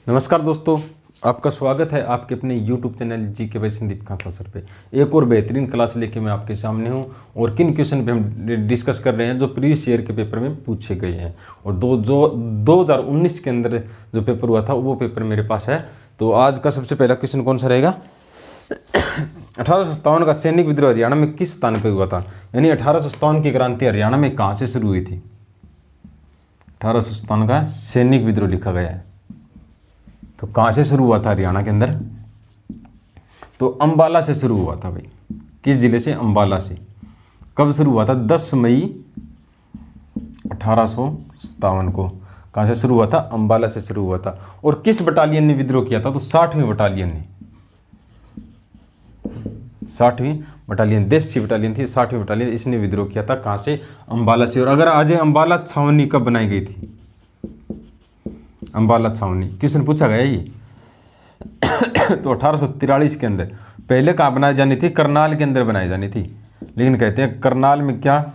नमस्कार दोस्तों, आपका स्वागत है आपके अपने YouTube चैनल जी के भाई संदीप खासा सर पे। एक और बेहतरीन क्लास लेके मैं आपके सामने हूँ और किन क्वेश्चन पे हम डिस्कस कर रहे हैं जो प्रीवियस ईयर के पेपर में पूछे गए हैं और 2019 के अंदर जो पेपर हुआ था वो पेपर मेरे पास है। तो आज का सबसे पहला क्वेश्चन कौन सा रहेगा? 1857 का सैनिक विद्रोह हरियाणा में किस स्थान पर हुआ था? यानी 1857 की क्रांति हरियाणा में कहाँ से शुरू हुई थी? 1857 का सैनिक विद्रोह लिखा गया है, तो कहाँ से शुरू हुआ था हरियाणा के अंदर? तो अंबाला से शुरू हुआ था भाई। किस जिले से? अंबाला से। कब शुरू हुआ था? 10 मई 1857 को। कहाँ से शुरू हुआ था? अंबाला से शुरू हुआ था। और किस बटालियन ने विद्रोह किया था? तो 60वीं बटालियन ने। 60वीं बटालियन, देसी बटालियन थी 60वीं बटालियन, इसने विद्रोह किया था। कहाँ से? अंबाला से। और अगर आज अंबाला छावनी कब बनाई गई थी? अंबाला छावनी क्वेश्चन पूछा गया ये। तो 1843 के अंदर। पहले कहाँ बनाई जानी थी? करनाल के अंदर बनाई जानी थी, लेकिन कहते हैं करनाल में क्या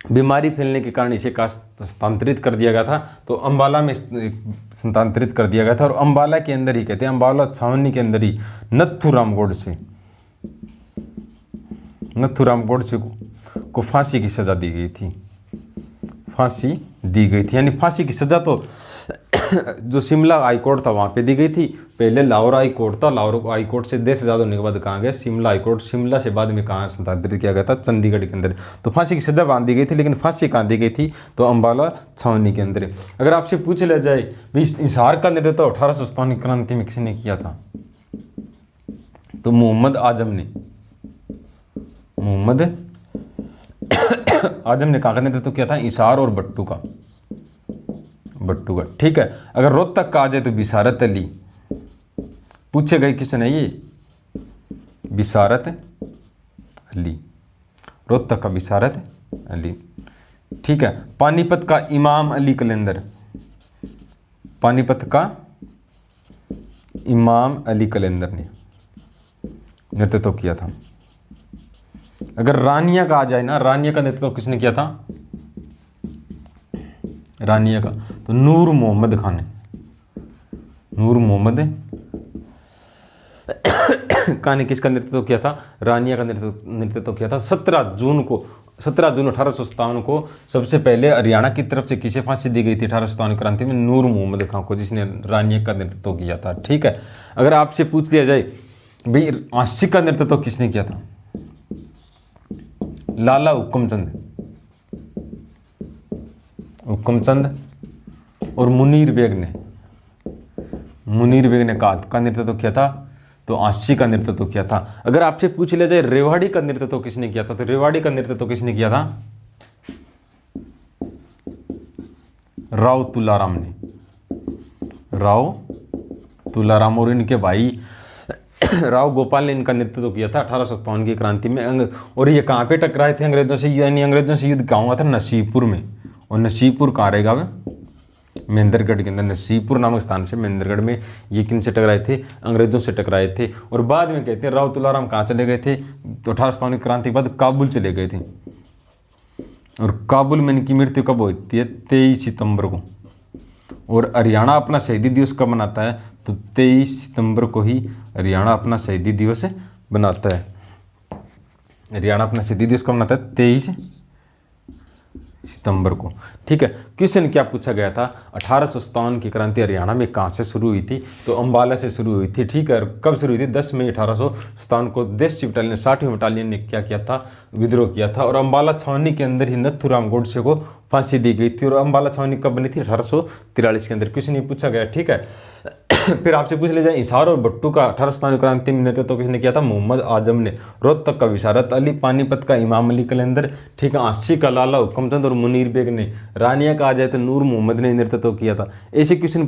बीमारी फैलने के कारण इसे स्थानांतरित कर दिया गया था, तो अंबाला में स्थानांतरित कर दिया गया था। और अंबाला के अंदर ही कहते हैं, अंबाला छावनी के अंदर ही नथुराम गोडसे को फांसी की सजा दी गई थी। फांसी दी गई थी, यानी फांसी की सजा तो जो शिमला हाई कोर्ट था वहाँ पे दी गई थी। पहले लाहौर हाई कोर्ट था, लाहौर हाई कोर्ट से देश आज़ाद होने के बाद कहाँ गया? Shimla high court. शिमला से बाद में कहाँ स्थानांतरित किया गया था? चंडीगढ़ के अंदर। तो फांसी की सजा बांध दी गई थी, लेकिन फांसी कहाँ दी गई थी? तो अंबाला छावनी के अंदर। अगर आपसे पूछ लिया जाए भाई हिसार का नेतृत्व 1857 की क्रांति में किसने किया था? तो मोहम्मद आजम ने कहाँ का नेतृत्व किया था? हिसार और बट्टू का। ठीक है। अगर रोहतक का आ जाए तो बिसारत अली। पूछे गए क्वेश्चन है ये, बिसारत अली, रोहतक का बिसारत अली। ठीक है। पानीपत का इमाम अली कलंदर। पानीपत का इमाम अली कलंदर ने नेतृत्व किया था। अगर रानिया का आ जाए ना, रानिया का नेतृत्व किसने किया था? रानिया का तो नूर मोहम्मद खान ने। नूर मोहम्मद खान ने किसका नेतृत्व किया था? रानिया का नेतृत्व किया था। 17 जून 1857 को सबसे पहले हरियाणा की तरफ से किसे फांसी दी गई थी 1857 क्रांति में? नूर मोहम्मद खान को, जिसने रानिया का नेतृत्व किया था। ठीक है। अगर आपसे पूछ लिया जाए भाई आशिक का नेतृत्व किसने किया था? लाला हुक्मचंद और मुनीर बेग ने का नेतृत्व किया था? तो आशी का नेतृत्व किया था। अगर आपसे पूछ लिया जाए रेवाड़ी का नेतृत्व किसने किया था? तो रेवाड़ी का नेतृत्व किसने किया था? राव तुलाराम और इनके भाई राव गोपाल ने इनका नेतृत्व किया था 1857 की क्रांति में। और ये कहाँ पे टकराए थे अंग्रेजों से? यानी अंग्रेजों से युद्ध कहाँ हुआ था? नसीबपुर में। और नसीबपुर कहाँ रहेगा? महेंद्रगढ़ के अंदर। नसीबपुर नामक स्थान से महेंद्रगढ़ में ये किन से टकराए थे? अंग्रेजों से टकराए थे। और बाद में कहते हैं राव तुलाराम कहाँ चले गए थे? तो 1857 की क्रांति के बाद काबुल चले गए थे। और काबुल में इनकी मृत्यु कब होती है? 23 सितंबर को। और हरियाणा अपना शहीदी दिवस कब मनाता है? तो 23 सितंबर को ही हरियाणा अपना शहीदी दिवस बनाता है। हरियाणा अपना शहीदी दिवस कब मनाता है? 23 सितंबर को। ठीक है। क्वेश्चन क्या पूछा गया था? 1857 की क्रांति हरियाणा में कहाँ से शुरू हुई थी? तो अंबाला से शुरू हुई थी। ठीक है। कब शुरू हुई थी? 10 मई 1857 को देसी बटालियन 60वीं बटालियन ने क्या किया था? विद्रोह किया था। और अंबाला छावनी के अंदर ही नथुराम गोडसे को फांसी दी गई थी। और अंबाला छावनी कब बनी थी? 1843 के अंदर। क्वेश्चन ये पूछा गया। ठीक है। फिर आपसे पूछ लिया जाए हिसार और बट्टू का 1857 क्रांति में नेतृत्व किसने किया था? मोहम्मद आजम ने। रोहतक का बिसारत अली, पानीपत का इमाम अली कलंदर, ठीक है, आशी का लाला हुक्मचंद और मुनीर बेग ने। रानिया का आ जाए तो नूर मोहम्मद ने नेतृत्व किया था। ऐसे क्वेश्चन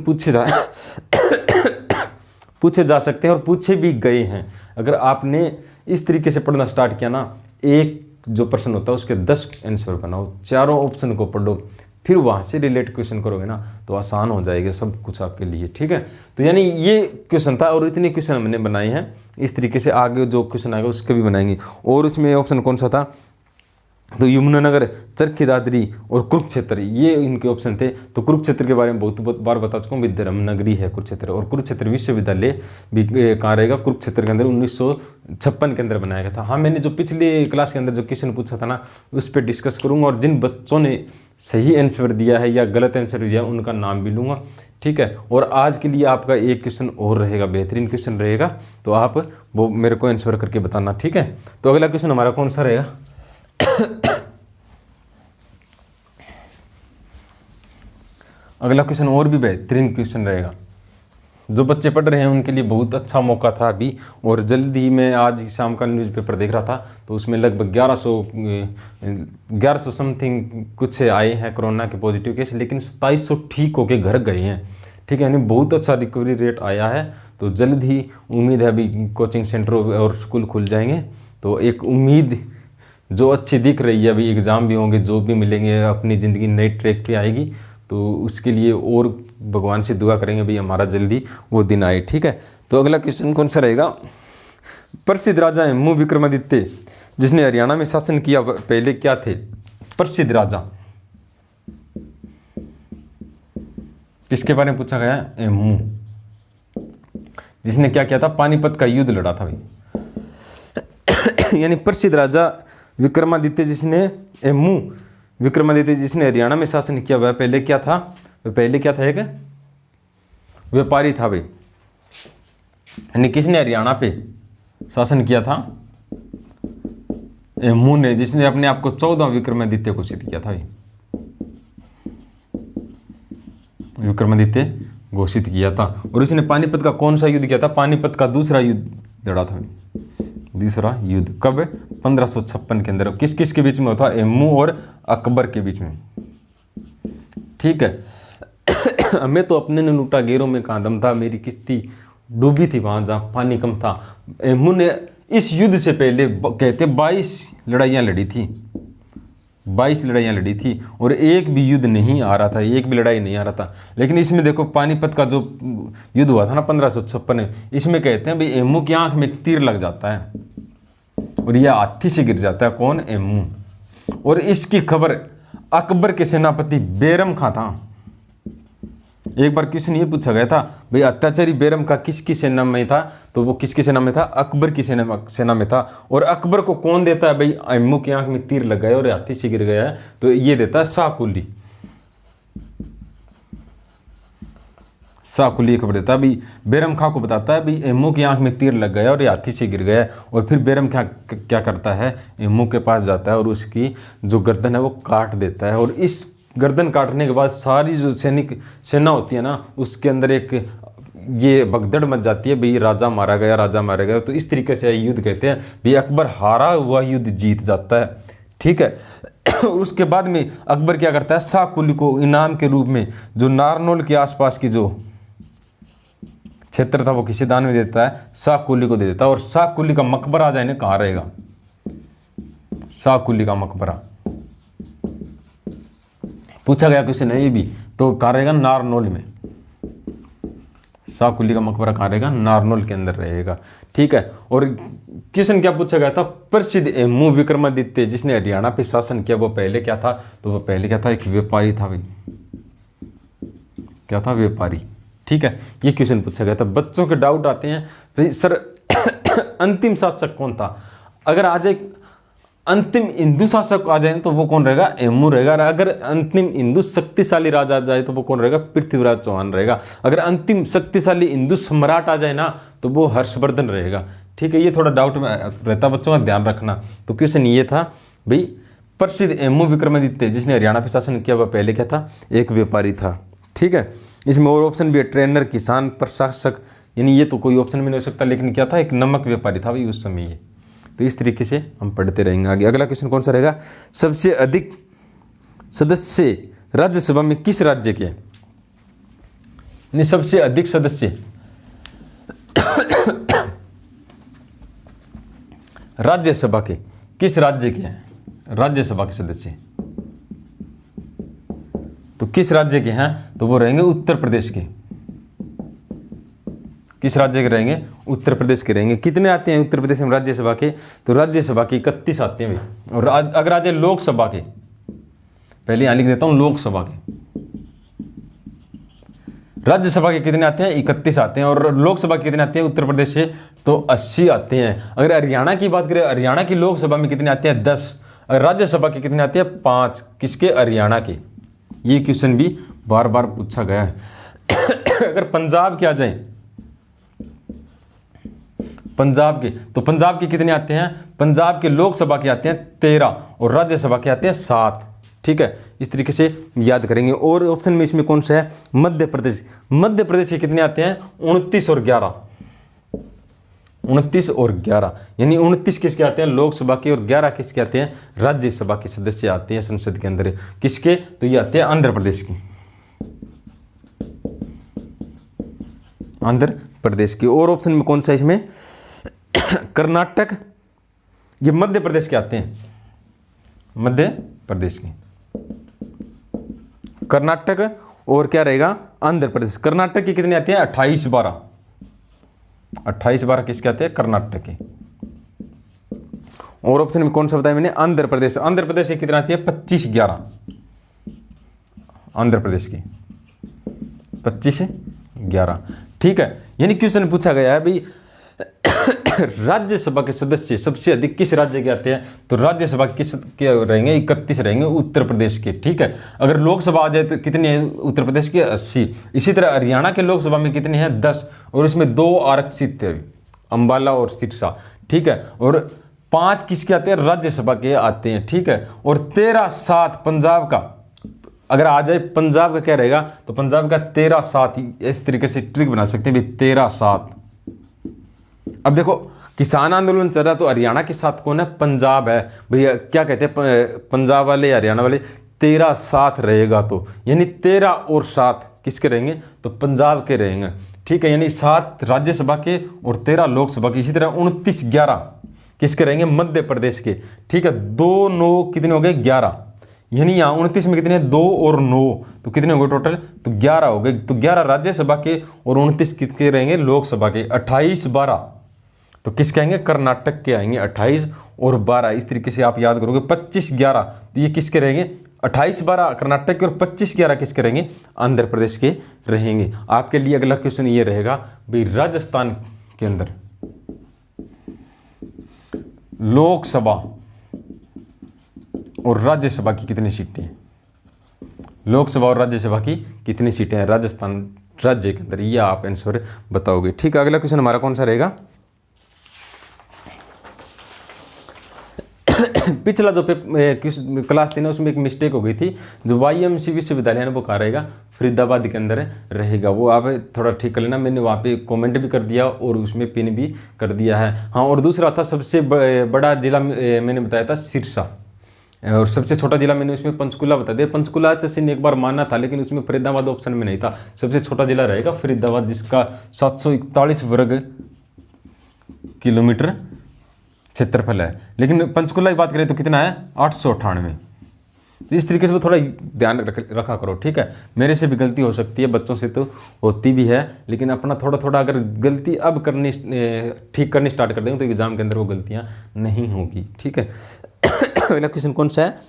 पूछे जा सकते हैं और पूछे भी गए हैं। अगर आपने इस तरीके से पढ़ना स्टार्ट किया ना, एक जो प्रश्न होता है उसके 10 आंसर बनाओ, चारों ऑप्शन को पढ़ो, फिर वहाँ से रिलेटेड क्वेश्चन करोगे ना तो आसान हो जाएगा सब कुछ आपके लिए। ठीक है। तो यानी ये क्वेश्चन था और इतने क्वेश्चन हमने बनाए हैं। इस तरीके से आगे जो क्वेश्चन आएगा उसके भी बनाएंगे। और उसमें ऑप्शन कौन सा था? तो यमुनानगर, चरखी दादरी और कुरुक्षेत्र, ये इनके ऑप्शन थे। तो कुरुक्षेत्र के बारे में बहुत बार बता चुका हूँ, धर्म नगरी है कुरुक्षेत्र। और कुरुक्षेत्र विश्वविद्यालय भी कहाँ रहेगा, कुरुक्षेत्र के अंदर 1956 के अंदर बनाया गया था। हाँ, मैंने जो पिछले क्लास के अंदर जो क्वेश्चन पूछा था ना, उस पर डिस्कस करूँगा, और जिन बच्चों ने सही आंसर दिया है या गलत आंसर दिया उनका नाम भी लूँगा, ठीक है। और आज के लिए आपका एक क्वेश्चन और रहेगा, बेहतरीन क्वेश्चन रहेगा, तो आप वो मेरे को आंसर करके बताना, ठीक है। तो अगला क्वेश्चन हमारा कौन सा रहेगा? अगला क्वेश्चन और भी बेहतरीन क्वेश्चन रहेगा। जो बच्चे पढ़ रहे हैं उनके लिए बहुत अच्छा मौका था अभी। और जल्दी ही मैं आज शाम का न्यूज़पेपर देख रहा था, तो उसमें लगभग 1100 समथिंग कुछ आए हैं कोरोना के पॉजिटिव केस, लेकिन 2700 ठीक होके घर गए हैं, ठीक है। यानी बहुत अच्छा रिकवरी रेट आया है। तो जल्द ही उम्मीद है अभी कोचिंग सेंटर और स्कूल खुल जाएंगे, तो एक उम्मीद जो अच्छी दिख रही है, अभी एग्ज़ाम भी होंगे, जॉब भी मिलेंगे, अपनी ज़िंदगी नई ट्रैक पे आएगी। तो उसके लिए और भगवान से दुआ करेंगे भाई हमारा जल्दी वो दिन आए, ठीक है। तो अगला क्वेश्चन कौन सा रहेगा? प्रसिद्ध राजा हेमू विक्रमादित्य जिसने हरियाणा में शासन किया पहले क्या थे? प्रसिद्ध राजा किसके बारे में पूछा गया? हेमू, जिसने क्या किया था? पानीपत का युद्ध लड़ा था भाई। यानी प्रसिद्ध राजा विक्रमादित्य जिसने, हेमू विक्रमादित्य जिसने हरियाणा में शासन किया, वह पहले क्या था? वह पहले क्या था? एक व्यापारी था भाई। यानी किसने हरियाणा पे शासन किया था? हेमू ने, जिसने अपने आप को 14वां विक्रमादित्य घोषित किया था भाई। विक्रमादित्य घोषित किया था। और इसने पानीपत का कौन सा युद्ध किया था? पानीपत का दूसरा युद्ध लड़ा था, दूसरा युद्ध। कब? 1556 के अंदर। किस किस के बीच में होता? हेमू और अकबर के बीच में, ठीक है। मैं तो अपने ने लूटा गेरों में कहाँ दम था, मेरी किश्ती डूबी थी वहां जहाँ पानी कम था। हेमू ने इस युद्ध से पहले कहते 22 लड़ाइयाँ लड़ी थी, 22 लड़ाइयाँ लड़ी थी, और एक भी युद्ध नहीं आ रहा था, एक भी लड़ाई नहीं आ रहा था। लेकिन इसमें देखो पानीपत का जो युद्ध हुआ था ना 1556 में, इसमें कहते हैं भाई हेमू की आंख में तीर लग जाता है और यह हाथी से गिर जाता है। कौन? हेमू। और इसकी खबर अकबर के सेनापति बैरम खां था। एक बार क्वेश्चन ये पूछा गया था भाई अत्याचारी बैरम का किसकी सेना में था? तो वो किसकी सेना में था? अकबर की सेना में था। और अकबर को कौन देता है भाई हेमू की आंख में तीर लग गया और हाथी से गिर गया है? तो ये देता है शाह कुली। शाह कुली खबर देता है भाई, बैरम खां को बताता है भाई हेमू की आंख में तीर लग गया और हाथी से गिर गया। और फिर बैरम खां क्या करता है? हेमू के पास जाता है और उसकी जो गर्दन है वो काट देता है। और इस गर्दन काटने के बाद सारी जो सेना होती है ना, उसके अंदर एक ये भगदड़ मच जाती है भाई राजा मारा गया, राजा मारा गया। तो इस तरीके से युद्ध कहते हैं भाई अकबर हारा हुआ युद्ध जीत जाता है, ठीक है। उसके बाद में अकबर क्या करता है? शाह कुली को इनाम के रूप में जो नारनौल के आसपास की जो क्षेत्र था वो किसी दान में देता है? शाह कुली को दे देता है। और शाह कुली का मकबरा आ जाए कहाँ रहेगा? शाह कुली का मकबरा पूछा गया क्वेश्चन है ये भी, तो कहाँ रहेगा? नारनौल में। शाह कुली का मकबरा कहाँ रहेगा? नारनौल के अंदर रहेगा, ठीक है। और क्वेश्चन क्या पूछा गया था? प्रसिद्ध हेमू विक्रमादित्य जिसने हरियाणा पे शासन किया वो पहले क्या था? तो वो पहले क्या था? एक व्यापारी था भाई। क्या था? व्यापारी, ठीक है। ये क्वेश्चन पूछा गया था। बच्चों के डाउट आते हैं भाई सर अंतिम शासक कौन था? अगर आज एक अंतिम हिंदू शासक आ जाए तो वो कौन रहेगा? हेमू रहेगा। अगर अंतिम हिंदू शक्तिशाली राजा आ जाए तो वो कौन रहेगा? पृथ्वीराज चौहान रहेगा। अगर अंतिम शक्तिशाली हिंदू सम्राट आ जाए ना तो वो हर्षवर्धन रहेगा, ठीक है। ये थोड़ा डाउट में रहता बच्चों का, ध्यान रखना। तो क्वेश्चन ये था भाई प्रसिद्ध हेमू विक्रमादित्य जिसने हरियाणा पे शासन किया वह पहले क्या था? एक व्यापारी था, ठीक है। इसमें और ऑप्शन भी है, ट्रेनर, किसान, प्रशासक, यानी ये तो कोई ऑप्शन में नहीं हो सकता, लेकिन क्या था? एक नमक व्यापारी था भाई उस समय ये। तो इस तरीके से हम पढ़ते रहेंगे आगे। अगला क्वेश्चन कौन सा रहेगा? सबसे अधिक सदस्य राज्यसभा में किस राज्य के? यानी सबसे अधिक सदस्य राज्यसभा के किस राज्य के हैं? राज्यसभा के सदस्य तो किस राज्य के हैं? तो वो रहेंगे उत्तर प्रदेश के। किस राज्य के रहेंगे? उत्तर प्रदेश के रहेंगे। कितने आते हैं उत्तर प्रदेश में राज्यसभा के? तो राज्यसभा के 31 आते हैं भाई। और अगर आ जाए लोकसभा के, पहले यहाँ लिख देता हूँ लोकसभा के, राज्यसभा के कितने आते हैं? 31 आते हैं। और लोकसभा के कितने आते हैं उत्तर प्रदेश से? तो 80 आते हैं। अगर हरियाणा की बात करें, हरियाणा की लोकसभा में कितने आते हैं? 10। और राज्यसभा के कितने आते हैं? 5। किसके? हरियाणा के। ये क्वेश्चन भी बार बार पूछा गया है। अगर पंजाब के आ जाए, पंजाब के, तो पंजाब के कितने आते हैं? पंजाब के लोकसभा के आते हैं 13 और राज्यसभा के आते हैं 7। ठीक है, इस तरीके से याद करेंगे। और ऑप्शन में इसमें कौन सा है? मध्य प्रदेश। मध्य प्रदेश के कितने आते हैं? 29 और 11। 29 और 11 यानी 29 किसके आते हैं? लोकसभा के, और 11 किसके आते हैं? राज्यसभा के सदस्य आते हैं संसद के अंदर। किसके? तो ये आते हैं आंध्र प्रदेश की, आंध्र प्रदेश की। और ऑप्शन में कौन सा है इसमें? कर्नाटक। ये मध्य प्रदेश के आते हैं, मध्य प्रदेश के। कर्नाटक और क्या रहेगा? आंध्र प्रदेश। कर्नाटक के कितने आते हैं? 28-12। 28-12 किसके आते हैं? कर्नाटक के। और ऑप्शन में कौन सा बताया मैंने? आंध्र प्रदेश। आंध्र प्रदेश के कितने आती है? 25-11। आंध्र प्रदेश की 25-11। ठीक है, यानी क्वेश्चन पूछा गया है भाई राज्यसभा के सदस्य सबसे अधिक किस राज्य के आते हैं? तो राज्यसभा किस के रहेंगे? 31 रहेंगे उत्तर प्रदेश के। ठीक है, अगर लोकसभा आ जाए तो कितने हैं उत्तर प्रदेश के? 80। इसी तरह हरियाणा के लोकसभा में कितने हैं? 10 और इसमें 2 आरक्षित है, अंबाला और सिरसा। ठीक है, और 5 किसके आते हैं? राज्यसभा के आते हैं। ठीक है, और 13-7 पंजाब का। अगर आ जाए पंजाब का क्या रहेगा? तो पंजाब का 13-7। इस तरीके से ट्रिक बना सकते हैं भाई, 13-7। अब देखो किसान आंदोलन चल रहा, तो हरियाणा के साथ कौन है? पंजाब है भैया। क्या कहते हैं पंजाब वाले, हरियाणा वाले? 13-7 रहेगा। तो यानी 13 और 7 किसके रहेंगे? तो पंजाब के रहेंगे। ठीक है, यानी 7 राज्यसभा के और 13 लोकसभा के। इसी तरह 29-11 किसके रहेंगे? मध्य प्रदेश के। ठीक है, 2-9 कितने हो गए? 11। यानी यहाँ 29 में कितने? 2 और 9, तो कितने हो गए टोटल? तो 11 हो गए। तो 11 राज्यसभा के और 29 किसके रहेंगे? लोकसभा के। 28-12 तो किस कहेंगे? कर्नाटक के आएंगे। 28 और 12 इस तरीके से आप याद करोगे। 25-11 तो ये किसके रहेंगे? 28-12 कर्नाटक के और 25-11 किसके रहेंगे? आंध्र प्रदेश के रहेंगे। आपके लिए अगला क्वेश्चन ये रहेगा भाई, राजस्थान के अंदर लोकसभा और राज्यसभा की कितनी सीटें हैं? लोकसभा और राज्यसभा की कितनी सीटें हैं राजस्थान राज्य के अंदर? ये आप आंसर बताओगे। ठीक है, अगला क्वेश्चन हमारा कौन सा रहेगा? पिछला जो क्लास थी ना, उसमें एक मिस्टेक हो गई थी। जो YMC विश्वविद्यालय है वो कहाँ रहेगा? फरीदाबाद के अंदर रहेगा। वो आप थोड़ा ठीक कर लेना। मैंने वहाँ पे कमेंट भी कर दिया और उसमें पिन भी कर दिया है। हाँ, और दूसरा था सबसे बड़ा जिला मैंने बताया था सिरसा, और सबसे छोटा जिला मैंने उसमें पंचकुला बता दिया। पंचकुला जैसे एक बार माना था, लेकिन उसमें फरीदाबाद ऑप्शन में नहीं था। सबसे छोटा जिला रहेगा फरीदाबाद, जिसका 741 वर्ग किलोमीटर क्षेत्रफल है। लेकिन पंचकुला की बात करें तो कितना है? 898। तो इस तरीके से वो थोड़ा ध्यान रखा करो। ठीक है, मेरे से भी गलती हो सकती है, बच्चों से तो होती भी है, लेकिन अपना थोड़ा थोड़ा अगर गलती अब करनी ठीक करनी स्टार्ट कर देंगे तो एग्जाम के अंदर वो गलतियाँ नहीं होगी। ठीक है, अगला क्वेश्चन कौन सा है?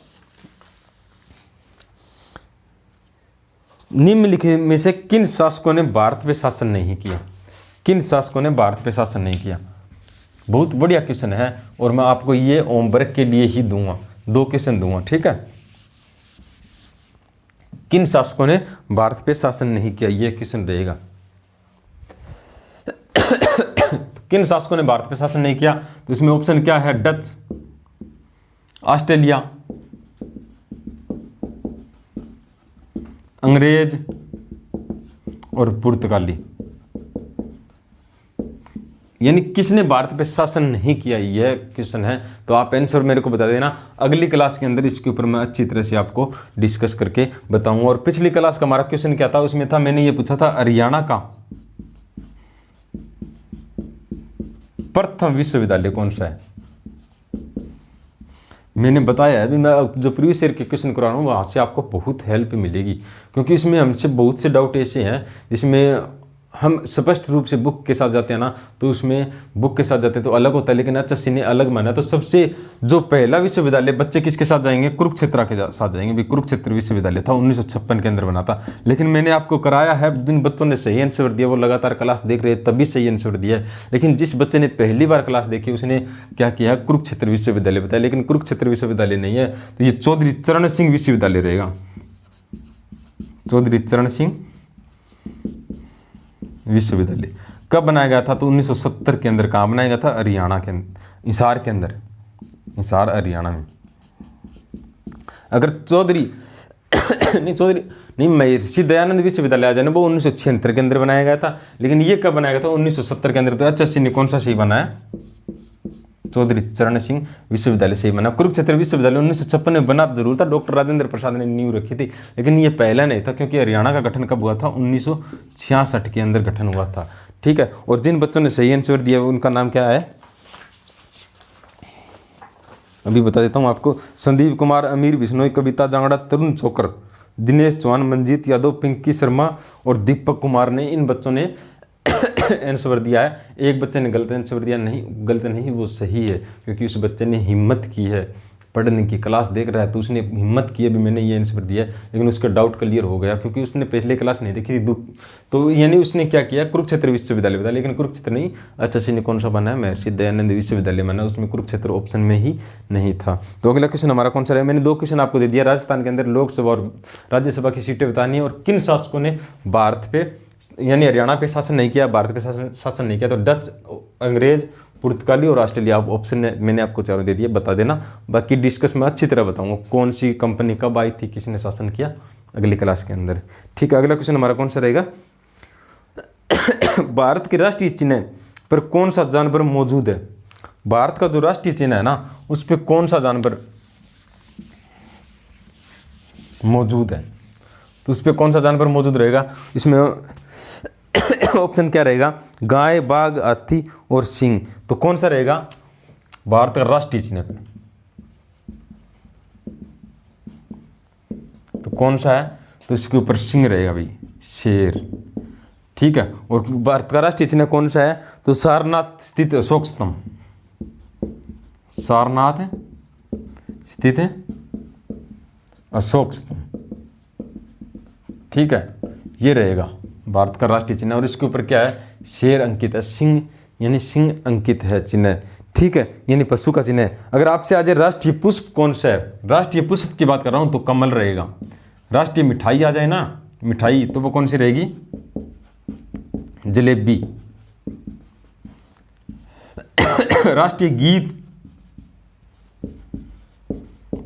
निम्नलिखित में से किन शासकों ने भारत पे शासन नहीं किया? किन शासकों ने भारत पे शासन नहीं किया? बहुत बढ़िया क्वेश्चन है, और मैं आपको ये होमवर्क के लिए ही दूंगा, 2 क्वेश्चन दूंगा। ठीक है, किन शासकों ने भारत पे शासन नहीं किया? ये क्वेश्चन रहेगा। किन शासकों ने भारत पे शासन नहीं किया? तो इसमें ऑप्शन क्या है? डच, ऑस्ट्रेलिया, अंग्रेज और पुर्तगाली। यानी किसने भारत पे शासन नहीं किया, यह क्वेश्चन है। तो आप आंसर मेरे को बता देना। अगली क्लास के अंदर इसके ऊपर मैं अच्छी तरह से आपको डिस्कस करके बताऊंगा। और पिछली क्लास का हमारा क्वेश्चन क्या था? उसमें था, मैंने ये पूछा था हरियाणा का प्रथम विश्वविद्यालय कौन सा है? मैंने बताया है, अभी मैं जो प्रीवियस ईयर के क्वेश्चन करा रहा हूँ वहाँ से आपको बहुत हेल्प मिलेगी, क्योंकि इसमें हमसे बहुत से डाउट ऐसे हैं जिसमें हम स्पष्ट रूप से बुक के साथ जाते हैं ना, तो उसमें बुक के साथ जाते हैं तो अलग होता है, लेकिन HSC ने अलग माना। तो सबसे जो पहला विश्वविद्यालय बच्चे किसके साथ जाएंगे, कुरुक्षेत्र के साथ जाएंगे। भी कुरुक्षेत्र विश्वविद्यालय था, 1956 के अंदर बना था। लेकिन मैंने आपको कराया है, जिन बच्चों ने सही आंसर दिया वो लगातार क्लास देख रहे हैं तभी सही आंसर दिया है। लेकिन जिस बच्चे ने पहली बार क्लास देखी उसने क्या किया, कुरुक्षेत्र विश्वविद्यालय बताया, लेकिन कुरुक्षेत्र विश्वविद्यालय नहीं है, तो ये चौधरी चरण सिंह विश्वविद्यालय रहेगा। चौधरी चरण सिंह विश्वविद्यालय कब बनाया गया था, तो 1970 के अंदर। कहाँ बनाया गया था, हरियाणा के अंदर, हिसार के अंदर, हिसार हरियाणा में। अगर चौधरी नहीं महर्षि दयानंद विश्वविद्यालय आ जाए ना, वो 1976 के अंदर बनाया गया था। लेकिन ये कब बनाया गया था, 1970 के अंदर। तो HSC ने कौन सा सही बनाया, चौधरी चरण सिंह विश्वविद्यालय सही बना। कुरुक्षेत्र विश्वविद्यालय 1956 में बना जरूर था, डॉक्टर राजेंद्र प्रसाद ने नींव रखी थी, लेकिन ये पहला नहीं था, क्योंकि हरियाणा का गठन कब हुआ था, 1966 के अंदर गठन हुआ था। ठीक है, और जिन बच्चों ने सही आंसर दिया उनका नाम क्या है, अभी बता देता हूँ आपको। संदीप कुमार, अमीर बिश्नोई, कविता जांगड़ा, तरुण छोकर, दिनेश चौहान, मंजीत यादव, पिंकी शर्मा और दीपक कुमार ने, इन बच्चों ने आंसर दिया है। एक बच्चे ने गलत आंसर दिया, नहीं गलत नहीं, वो सही है, क्योंकि उस बच्चे ने हिम्मत की है पढ़ने की। क्लास देख रहा है तो उसने हिम्मत की है भी मैंने ये आंसर दिया है, लेकिन उसका डाउट क्लियर हो गया क्योंकि उसने पहले क्लास नहीं देखी थी। तो यानी उसने क्या किया, कुरुक्षेत्र विश्वविद्यालय बताया, लेकिन कुरुक्षेत्र नहीं। HSC ने कौन सा बनाया, महर्षि दयानंद विश्वविद्यालय बना, उसमें कुरुक्षेत्र ऑप्शन में ही नहीं था। तो अगला क्वेश्चन हमारा कौन सा है, मैंने 2 क्वेश्चन आपको दे दिया। राजस्थान के अंदर लोकसभा और राज्यसभा की सीटें बतानी है, और किन शासकों ने भारत पे यानी हरियाणा पे शासन नहीं किया, भारत पे शासन नहीं किया। तो डच, अंग्रेज, पुर्तगाली और ऑस्ट्रेलिया। ऑप्शन मैंने आपको चारों दे दिए, बता देना। बाकी डिस्कस में अच्छी तरह बताऊंगा कौन सी कंपनी कब आई थी, किसने शासन किया, अगली क्लास के अंदर। ठीक है, अगला क्वेश्चन हमारा कौन सा रहेगा, भारत के राष्ट्रीय चिन्ह पर कौन सा जानवर मौजूद है। भारत का जो राष्ट्रीय चिन्ह है ना, उस पर कौन सा जानवर मौजूद है, तो उस पर कौन सा जानवर मौजूद रहेगा। इसमें ऑप्शन क्या रहेगा, गाय, बाघ, हाथी और सिंह। तो कौन सा रहेगा भारत का राष्ट्रीय चिन्ह पे, तो कौन सा है, तो इसके ऊपर सिंह रहेगा भाई, शेर। ठीक है, और भारत का राष्ट्रीय चिन्ह कौन सा है, तो सारनाथ स्थित अशोक स्तंभ, सारनाथ स्थित है अशोक स्तंभ। ठीक है, ये रहेगा भारत का राष्ट्रीय चिन्ह, और इसके ऊपर क्या है, शेर अंकित है, सिंह यानी सिंह अंकित है चिन्ह। ठीक है, यानी पशु का चिन्ह है। अगर आपसे आज राष्ट्रीय पुष्प कौन सा है, राष्ट्रीय पुष्प की बात कर रहा हूं तो कमल रहेगा। राष्ट्रीय मिठाई आ जाए ना, मिठाई, तो वो कौन सी रहेगी, जलेबी। राष्ट्रीय गीत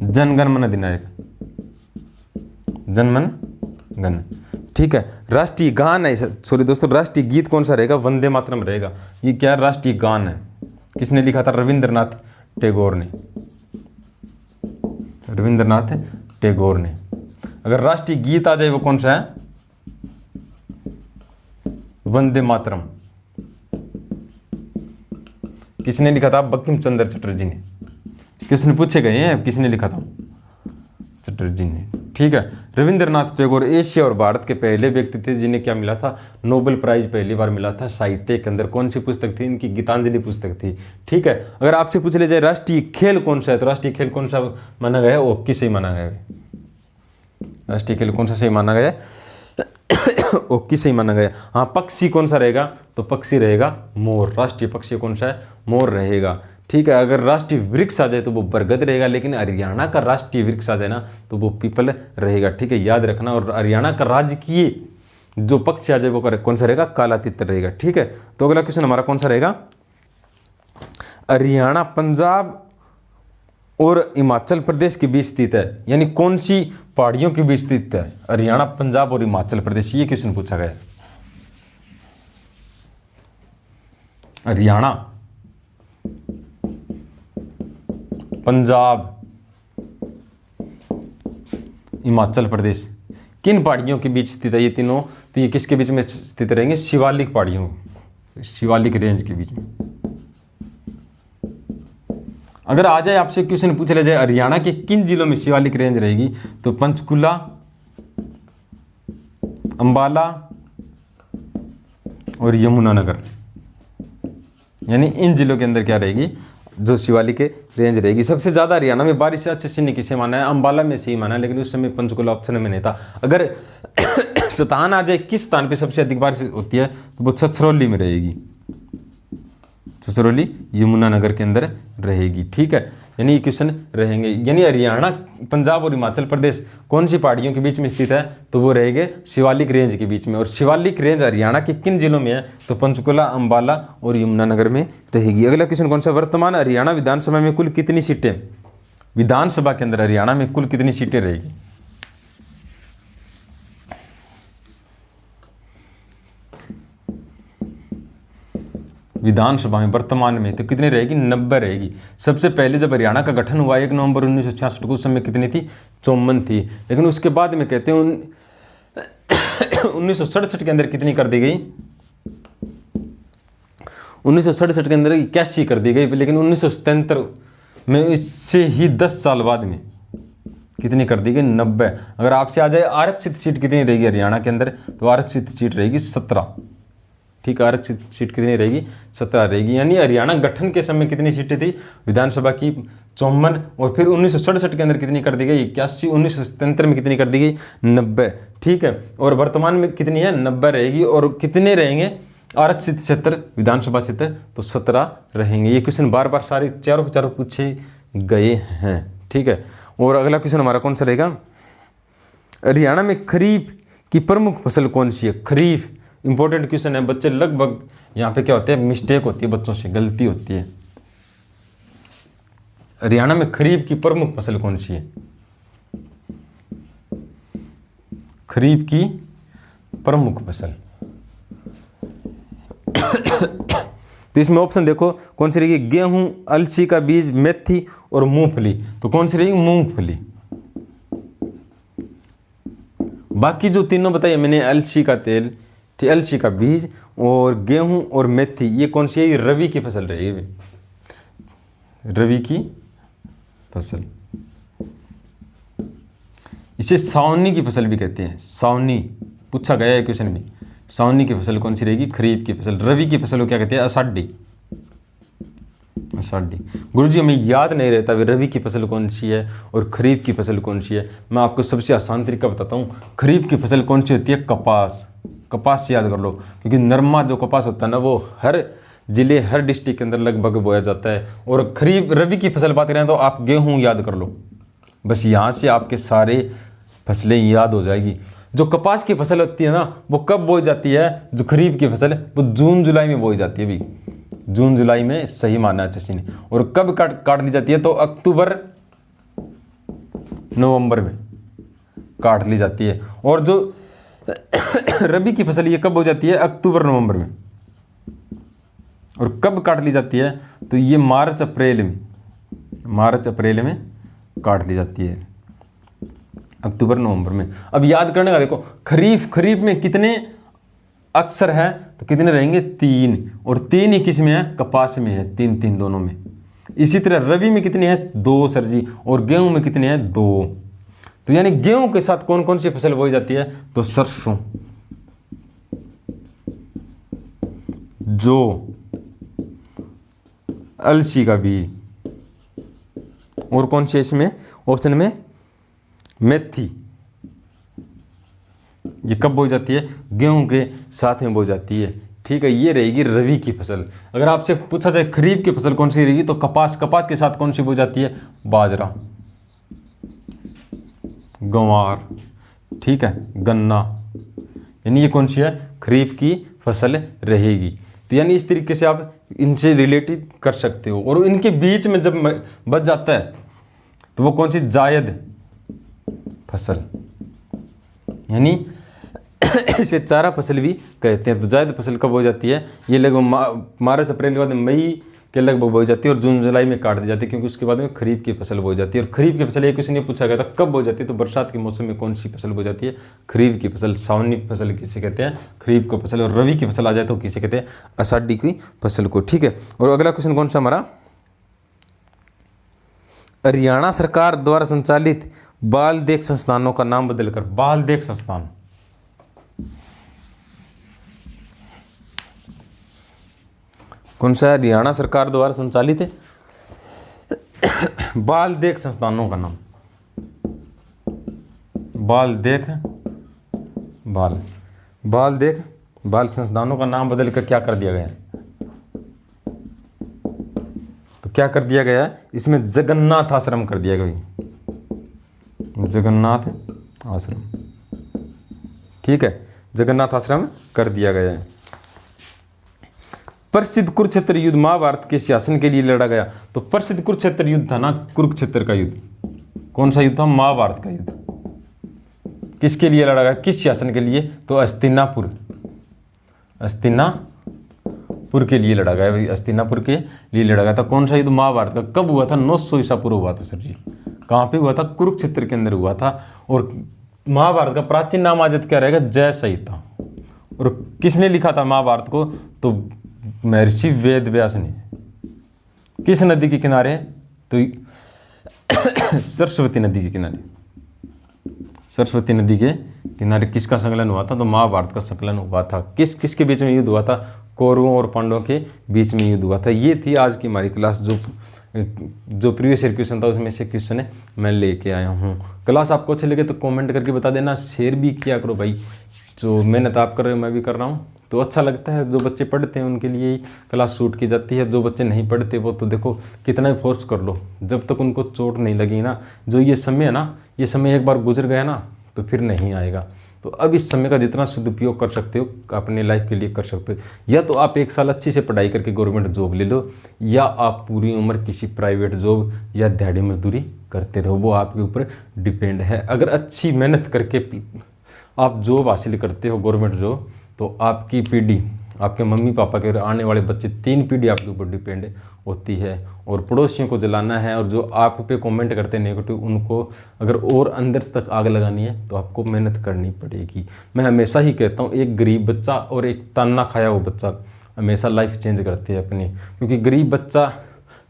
जन गण मन अधिनायक, जन मन गण। ठीक है, राष्ट्रीय गान है, सॉरी दोस्तों, राष्ट्रीय गीत कौन सा रहेगा, वंदे मातरम रहेगा। ये क्या राष्ट्रीय गान है, किसने लिखा था, रविंद्रनाथ टैगोर ने, रविंद्रनाथ टैगोर ने। अगर राष्ट्रीय गीत आ जाए वो कौन सा है, वंदे मातरम। किसने लिखा था, बंकिम चंद्र चटर्जी ने। किसने पूछे गए हैं, किसने लिखा था, चटर्जी ने। ठीक है, रविंद्रनाथ टैगोर एशिया और भारत के पहले व्यक्ति थे जिन्हें क्या मिला था, नोबेल प्राइज पहली बार मिला था साहित्य के अंदर। कौन सी पुस्तक थी, इनकी गीतांजलि पुस्तक थी। ठीक है, अगर आपसे पूछ ले जाए राष्ट्रीय खेल कौन सा है, तो राष्ट्रीय खेल कौन सा माना गया है, हॉकी सही माना गया है। राष्ट्रीय खेल कौन सा सही माना गया है, हॉकी सही माना गया। हाँ, पक्षी कौन सा रहेगा, तो पक्षी रहेगा मोर। राष्ट्रीय पक्षी कौन सा है, मोर रहेगा। ठीक है, अगर राष्ट्रीय वृक्ष आ जाए तो वो बरगद रहेगा, लेकिन हरियाणा का राष्ट्रीय वृक्ष आ जाए ना तो वो पीपल रहेगा। ठीक है, याद रखना। और हरियाणा का राजकीय जो पक्षी आ जाए वो कौन सा रहेगा, काला तितर रहेगा। ठीक है, तो अगला क्वेश्चन हमारा कौन सा रहेगा, हरियाणा पंजाब और हिमाचल प्रदेश के बीच स्थित है, यानी कौन सी पहाड़ियों के बीच स्थित है, हरियाणा, पंजाब और हिमाचल प्रदेश। ये क्वेश्चन पूछा गया। हरियाणा, पंजाब, हिमाचल प्रदेश किन पहाड़ियों के बीच स्थित है ये तीनों, तो ये किसके बीच में स्थित रहेंगे, शिवालिक पहाड़ियों, शिवालिक रेंज के बीच में। अगर आ जाए आपसे क्वेश्चन पूछ लिया जाए हरियाणा के किन जिलों में शिवालिक रेंज रहेगी, तो पंचकुला, अंबाला, और यमुनानगर, यानी इन जिलों के अंदर क्या रहेगी, जो शिवालिक रेंज रहेगी। सबसे ज़्यादा हरियाणा में बारिश अच्छे से नहीं किसे माना है, अंबाला में से ही माना है, लेकिन उस समय पंचकुला ऑप्शन में नहीं था। अगर स्थान आ जाए किस स्थान पे सबसे अधिक बारिश होती है, तो वो छछरौली में रहेगी। छछरौली यमुनानगर के अंदर रहेगी। ठीक है, यानी ये क्वेश्चन रहेंगे। यानी हरियाणा, पंजाब और हिमाचल प्रदेश कौन सी पहाड़ियों के बीच में स्थित है, तो वो रहेंगे शिवालिक रेंज के बीच में। और शिवालिक रेंज हरियाणा के किन जिलों में है, तो पंचकुला, अंबाला और यमुनानगर में रहेगी। अगला क्वेश्चन कौन सा, वर्तमान हरियाणा विधानसभा में कुल कितनी सीटें, विधानसभा के अंदर हरियाणा में कुल कितनी सीटें रहेगी। विधानसभा में वर्तमान में तो कितनी रहेगी, 90 रहेगी। सबसे पहले जब हरियाणा का गठन हुआ 1 नवंबर 1966 को, उस समय कितनी थी, 54 थी। लेकिन उसके बाद में कहते हैं 1967 के अंदर कितनी कर दी गई, 1967 के अंदर 81 कर दी गई। लेकिन 1977 में इससे ही 10 साल बाद में कितनी कर दी गई, 90। अगर आपसे आ जाए आरक्षित सीट कितनी रहेगी हरियाणा के अंदर, तो आरक्षित सीट रहेगी 17। ठीक है, आरक्षित सीट कितनी रहेगी, 17 रहेगी। यानी हरियाणा गठन के समय कितनी सीटें थी विधानसभा की, 54। और फिर 1967 के अंदर कितनी कर दी गई, 81। 1977 में कितनी कर दी गई, 90। ठीक है, और वर्तमान में कितनी है, 90 रहेगी। और कितने रहेंगे आरक्षित क्षेत्र, विधानसभा क्षेत्र, तो 17 रहेंगे। ये क्वेश्चन बार बार सारे चारों के चारों पूछे गए हैं। ठीक है, और अगला क्वेश्चन हमारा कौन सा रहेगा, हरियाणा में खरीफ की प्रमुख फसल कौन सी है। खरीफ इंपॉर्टेंट क्वेश्चन है, बच्चे लगभग यहाँ पे क्या होते हैं, मिस्टेक होती है, बच्चों से गलती होती है। हरियाणा में खरीफ की प्रमुख फसल कौन सी है, खरीफ की प्रमुख फसल। तो इसमें ऑप्शन देखो कौन सी रहेगी, गेहूं, अलसी का बीज, मेथी और मूंगफली। तो कौन सी रहेगी, मूंगफली। बाकी जो तीनों बताइए मैंने, अलसी का तेल, अलसी का बीज और गेहूं और मेथी, ये कौन सी है, ये रबी की फसल रहेगी, रबी की फसल। इसे सावनी की फसल भी कहते हैं, सावनी पूछा गया है क्वेश्चन में। सावनी की फसल कौन सी रहेगी, खरीफ की फसल। रबी की फसल को क्या कहते हैं, आषाढ़ी, आषाढ़ी। गुरुजी हमें याद नहीं रहता वे रबी की फसल कौन सी है और खरीफ की फसल कौन सी है। मैं आपको सबसे आसान तरीका बताता हूँ। खरीफ की फसल कौन सी होती है, कपास। कपास से याद कर लो, क्योंकि नरमा जो कपास होता है ना, वो हर जिले, हर डिस्ट्रिक्ट के अंदर लगभग बोया जाता है। और खरीफ, रबी की फसल बात करें तो आप गेहूं याद कर लो, बस यहाँ से आपके सारे फसलें याद हो जाएगी। जो कपास की फसल होती है ना, वो कब बोई जाती है, जो खरीफ की फसल वो जून जुलाई में बोई जाती है। अभी जून जुलाई में सही माना है चाची ने। और कब काट ली जाती है, तो अक्टूबर नवंबर में काट ली जाती है। और जो रबी की फसल ये कब हो जाती है, अक्टूबर नवंबर में। और कब काट ली जाती है, तो ये मार्च अप्रैल में, मार्च अप्रैल में काट ली जाती है, अक्टूबर नवंबर में। अब याद करने का देखो, खरीफ, खरीफ में कितने अक्षर है, तो कितने रहेंगे, 3। और 3 ही किस में है, कपास में है, 3 दोनों में। इसी तरह रबी में कितनी है, 2 सर जी। और गेहूं में कितने हैं, 2। तो यानी गेहूं के साथ कौन कौन सी फसल बोई जाती है, तो सरसों, जो, अलसी का बीज, और कौन सी इसमें ऑप्शन में, मेथी। ये कब बोई जाती है, गेहूं के साथ में बोई जाती है। ठीक है, ये रहेगी रबी की फसल। अगर आपसे पूछा जाए खरीफ की फसल कौन सी रहेगी, तो कपास। कपास के साथ कौन सी बोई जाती है, बाजरा, गंवार, ठीक है, गन्ना। यानी ये कौन सी है, खरीफ की फसल रहेगी। तो यानी इस तरीके से आप इनसे रिलेटेड कर सकते हो। और इनके बीच में जब बच जाता है तो वो कौन सी, जायद फसल, यानी इसे चारा फसल भी कहते हैं। तो जायद फसल कब हो जाती है, ये लगभग मार्च अप्रैल के बाद मई के लगभग बोई जाती है और जून जुलाई में काट दी जाती है, क्योंकि उसके बाद में खरीफ की फसल बोई जाती है। और खरीफ की फसल एक क्वेश्चन ये पूछा गया था कब बोई जाती है, तो बरसात के मौसम में कौन सी फसल बोई जाती है, खरीफ की फसल। सावनी फसल किसे कहते हैं, खरीफ को फसल। और रबी की फसल आ जाए तो किसे कहते हैं, आषाढ़ी की फसल को। ठीक है, और अगला क्वेश्चन कौन सा हमारा, हरियाणा सरकार द्वारा संचालित बाल देख संस्थानों का नाम बदलकर, बाल देख संस्थान। कौन सा है? हरियाणा सरकार द्वारा संचालित है बाल देख संस्थानों का नाम। बाल देख बाल संस्थानों का नाम बदल कर क्या कर दिया गया है? तो क्या कर दिया गया है इसमें? जगन्नाथ आश्रम कर दिया गया। जगन्नाथ आश्रम, ठीक है, जगन्नाथ आश्रम कर दिया गया है। प्रसिद्ध कुरुक्षेत्र युद्ध महाभारत के शासन के लिए लड़ा गया। तो प्रसिद्ध कुरुक्षेत्र युद्ध था ना, कुरुक्षेत्र का युद्ध। कौन सा युद्ध था? महाभारत का युद्ध। किसके लिए लड़ा गया? किस शासन के लिए? तो हस्तिनापुर के लिए लड़ा गया भाई। हस्तिनापुर के लिए लड़ा गया था। कौन सा युद्ध? महाभारत का। कब हुआ था? 900 ईसा पूर्व हुआ था सर जी। कहाँ पे हुआ था? कुरुक्षेत्र के अंदर हुआ था। और महाभारत का प्राचीन नाम आज क्या रहेगा? जय संहिता। और किसने लिखा था महाभारत को? तो महर्षि वेद व्यास ने। किस नदी के किनारे? तो सरस्वती नदी के किनारे। सरस्वती नदी के किनारे किसका संकलन हुआ था? तो महाभारत का संकलन हुआ था। किसके बीच में युद्ध हुआ था? कौरवों और पांडवों के बीच में युद्ध हुआ था। ये थी आज की हमारी क्लास। जो प्रीवियस ईयर क्वेश्चन था उसमें से क्वेश्चन है मैं लेके आया हूँ। क्लास आपको अच्छी लगे तो कमेंट करके बता देना, शेयर भी किया करो भाई। जो मेहनत आप कर रहे हो मैं भी कर रहा हूँ तो अच्छा लगता है। जो बच्चे पढ़ते हैं उनके लिए ही क्लास शूट की जाती है। जो बच्चे नहीं पढ़ते वो तो देखो कितना भी फोर्स कर लो, जब तक उनको चोट नहीं लगी ना, जो ये समय है ना, ये समय एक बार गुजर गया ना तो फिर नहीं आएगा। तो अब इस समय का जितना सदुपयोग कर सकते हो अपने लाइफ के लिए कर सकते हो। या तो आप एक साल अच्छी से पढ़ाई करके गवर्नमेंट जॉब ले लो, या आप पूरी उम्र किसी प्राइवेट जॉब या दिहाड़ी मजदूरी करते रहो, वो आपके ऊपर डिपेंड है। अगर अच्छी मेहनत करके आप जॉब हासिल करते हो गवर्नमेंट जॉब, तो आपकी पीढ़ी, आपके मम्मी पापा के आने वाले बच्चे, 3 पीढ़ी आपके ऊपर डिपेंड होती है। और पड़ोसियों को जलाना है, और जो आप पे कमेंट करते हैं नेगेटिव, उनको अगर और अंदर तक आग लगानी है तो आपको मेहनत करनी पड़ेगी। मैं हमेशा ही कहता हूँ एक गरीब बच्चा और एक ताना खाया हुआ बच्चा हमेशा लाइफ चेंज करते हैं अपनी। क्योंकि गरीब बच्चा,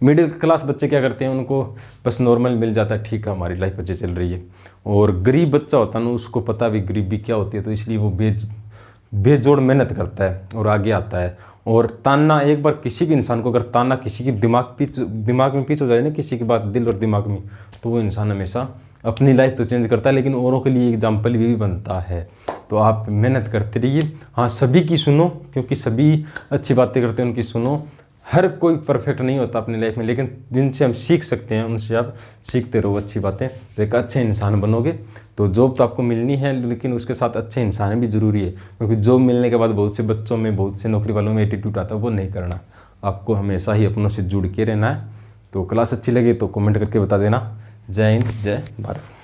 मिडिल क्लास बच्चे क्या करते हैं, उनको बस नॉर्मल मिल जाता है, ठीक है हमारी लाइफ अच्छी चल रही है। और गरीब बच्चा होता है ना, उसको पता भी गरीबी क्या होती है, तो इसलिए वो बेजोड़ मेहनत करता है और आगे आता है। और ताना, एक बार किसी भी इंसान को अगर ताना किसी की दिमाग में पिच हो जाए ना, किसी की बात दिल और दिमाग में, तो वो इंसान हमेशा अपनी लाइफ तो चेंज करता है लेकिन औरों के लिए एग्जाम्पल भी बनता है। तो आप मेहनत करते रहिए। हाँ, सभी की सुनो, क्योंकि सभी अच्छी बातें करते हैं उनकी सुनो। हर कोई परफेक्ट नहीं होता अपनी लाइफ में, लेकिन जिनसे हम सीख सकते हैं उनसे आप सीखते रहो अच्छी बातें, तो एक अच्छे इंसान बनोगे। तो जॉब तो आपको मिलनी है, लेकिन उसके साथ अच्छे इंसान भी ज़रूरी है। क्योंकि जॉब मिलने के बाद बहुत से बच्चों में, बहुत से नौकरी वालों में एटीट्यूड आता है, वो नहीं करना। आपको हमेशा ही अपनों से जुड़ के रहना है। तो क्लास अच्छी लगे तो कमेंट करके बता देना। जय हिंद, जय भारत।